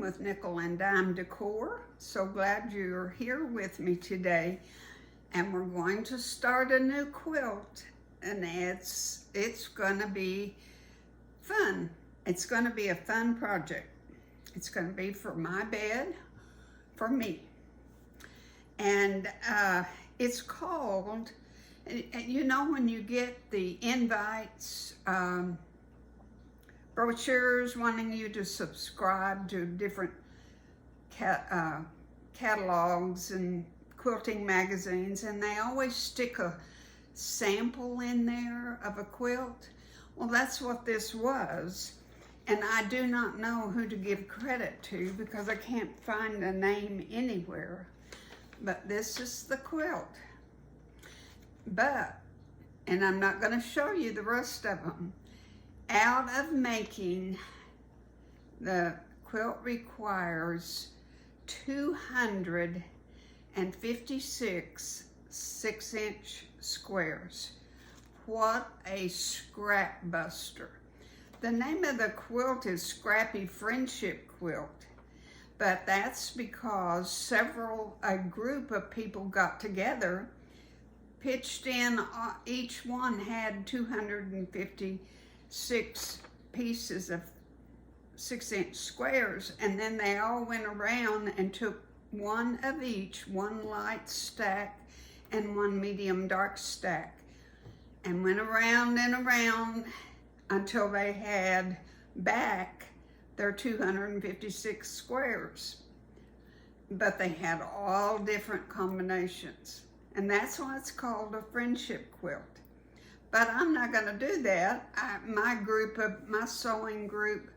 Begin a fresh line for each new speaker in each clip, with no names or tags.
with Nickel and Dime Decor. So glad you're here with me today. And we're going to start a new quilt. And it's going to be fun. It's going to be a fun project. It's going to be for my bed, for me. And it's called, you know, when you get the invites, brochures wanting you to subscribe to different catalogs and quilting magazines, and they always stick a sample in there of a quilt. Well, that's what this was, and I do not know who to give credit to because I can't find a name anywhere, but this is the quilt. And I'm not going to show you the rest of them. Out of making, the quilt requires 256 6-inch squares. What a scrap buster. The name of the quilt is Scrappy Friendship Quilt, but that's because a group of people got together, pitched in, each one had 256 pieces of 6-inch squares, and then they all went around and took one of each, one light stack and one medium dark stack, and went around and around until they had back their 256 squares. But they had all different combinations, and that's why it's called a friendship quilt. But I'm not going to do that. My sewing group,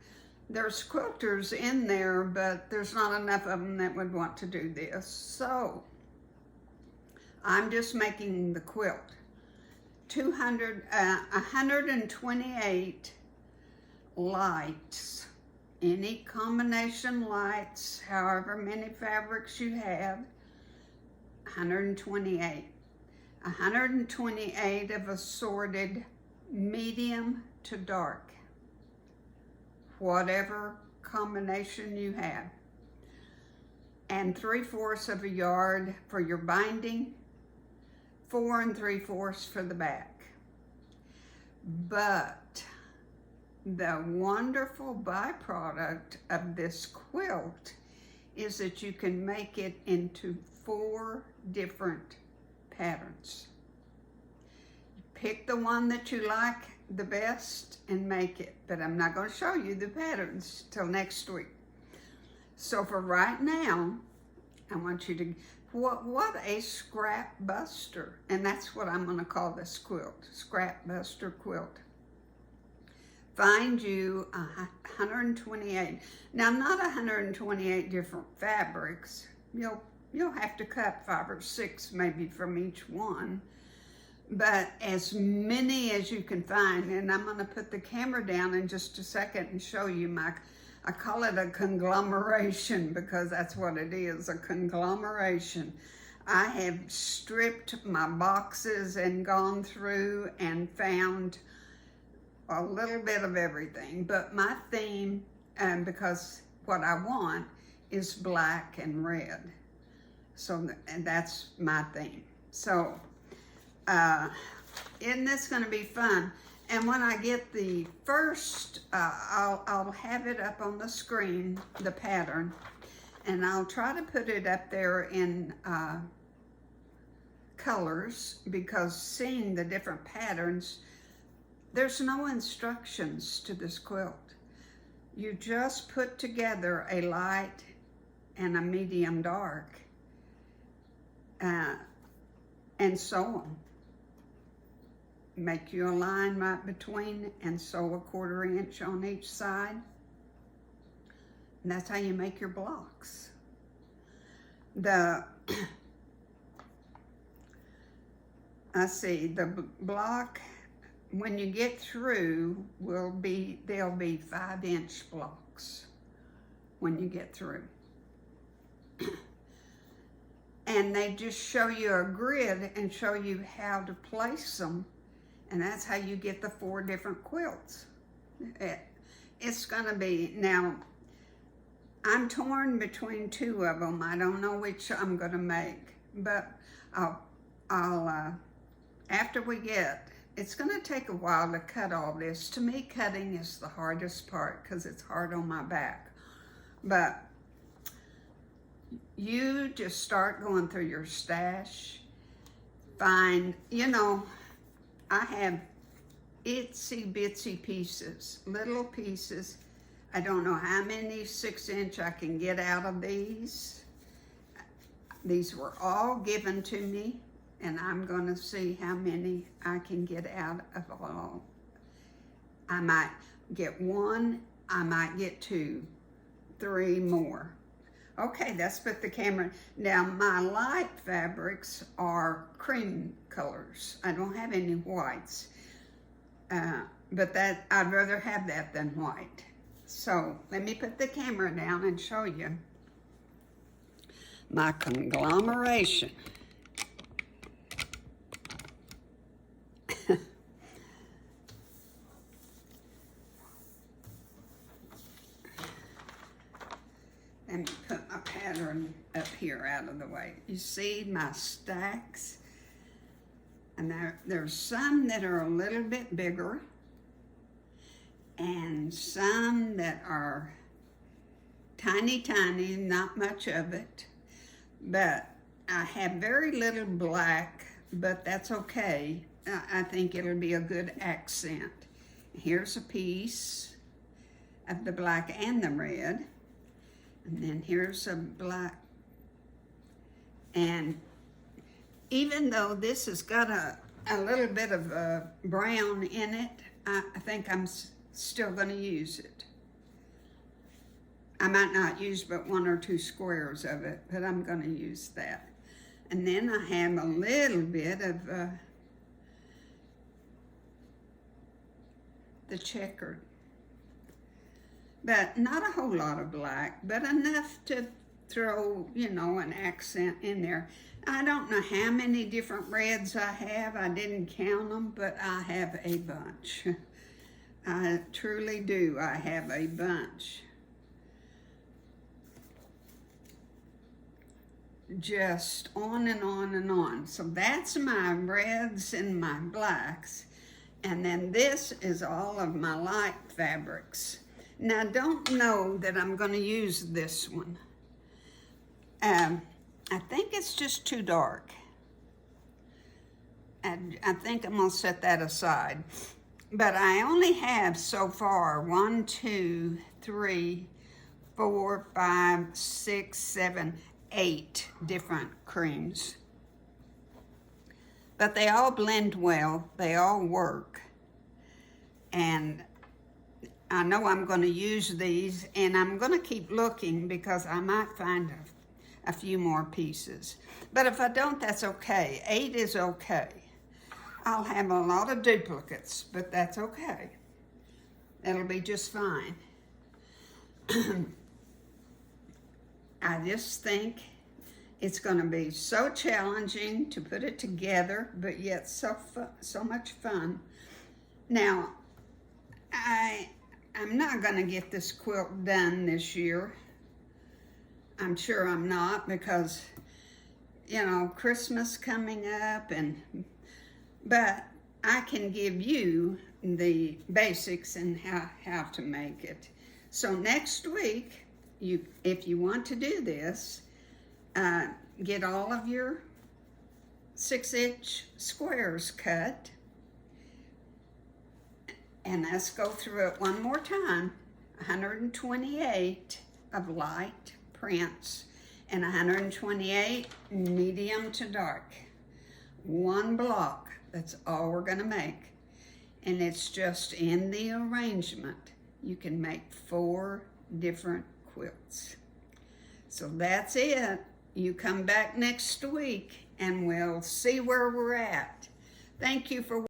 there's quilters in there, but there's not enough of them that would want to do this. So I'm just making the quilt. 128 lights, any combination lights, however many fabrics you have, 128. 128 of assorted medium to dark, whatever combination you have. And 3/4 of a yard for your binding, 4 3/4 for the back. But the wonderful byproduct of this quilt is that you can make it into 4 different patterns. Pick the one that you like the best and make it, but I'm not going to show you the patterns till next week. So for right now, I want you to, what a scrap buster, and that's what I'm going to call this quilt, scrap buster quilt. Find you 128. Now, not 128 different fabrics. You'll have to cut 5 or 6 maybe from each one, but as many as you can find. And I'm going to put the camera down in just a second and show you I call it a conglomeration because that's what it is, a conglomeration. I have stripped my boxes and gone through and found a little bit of everything, but my theme, because what I want is black and red. So, and that's my theme. So, isn't this going to be fun? And when I get the first, I'll have it up on the screen, the pattern, and I'll try to put it up there in colors, because seeing the different patterns, there's no instructions to this quilt. You just put together a light and a medium dark, and sew them. Make you a line right between and sew a 1/4 inch on each side. And that's how you make your blocks. The block, when you get through, they'll be 5-inch blocks when you get through. And they just show you a grid and show you how to place them. And that's how you get the 4 different quilts. It's gonna be, now, I'm torn between two of them. I don't know which I'm going to make, but after we get, it's going to take a while to cut all this. To me, cutting is the hardest part because it's hard on my back. But you just start going through your stash, find, you know, I have itsy bitsy pieces, little pieces. I don't know how many 6-inch I can get out of these. These were all given to me, and I'm gonna see how many I can get out of all. I might get one, I might get 2, 3 more. Okay, let's put the camera. Now my light fabrics are cream colors. I don't have any whites, but that I'd rather have that than white. So let me put the camera down and show you my conglomeration. Let me put my pattern up here out of the way. You see my stacks? And there's some that are a little bit bigger and some that are tiny, tiny, not much of it. But I have very little black, but that's okay. I think it'll be a good accent. Here's a piece of the black and the red. And then here's a black. And even though this has got a little bit of brown in it, I think I'm still going to use it. I might not use but 1 or 2 squares of it, but I'm going to use that. And then I have a little bit of the checkered. But not a whole lot of black, but enough to throw, you know, an accent in there. I don't know how many different reds I have. I didn't count them, but I have a bunch. I truly do. I have a bunch. Just on and on and on. So that's my reds and my blacks. And then this is all of my light fabrics. Now, don't know that I'm going to use this one. I think it's just too dark. And I think I'm going to set that aside. But I only have so far 1, 2, 3, 4, 5, 6, 7, 8 different creams. But they all blend well. They all work. And I know I'm going to use these, and I'm going to keep looking because I might find a few more pieces. But if I don't, that's okay. 8 is okay. I'll have a lot of duplicates, but that's okay. It'll be just fine. I just think it's going to be so challenging to put it together, but yet so much fun. Now, I'm not going to get this quilt done this year. I'm sure I'm not because, you know, Christmas coming up, but I can give you the basics and how to make it. So next week, if you want to do this, get all of your 6-inch squares cut. And let's go through it one more time. 128 of light prints and 128 medium to dark. 1 block, that's all we're gonna make. And it's just in the arrangement. You can make 4 different quilts. So that's it. You come back next week and we'll see where we're at. Thank you for watching.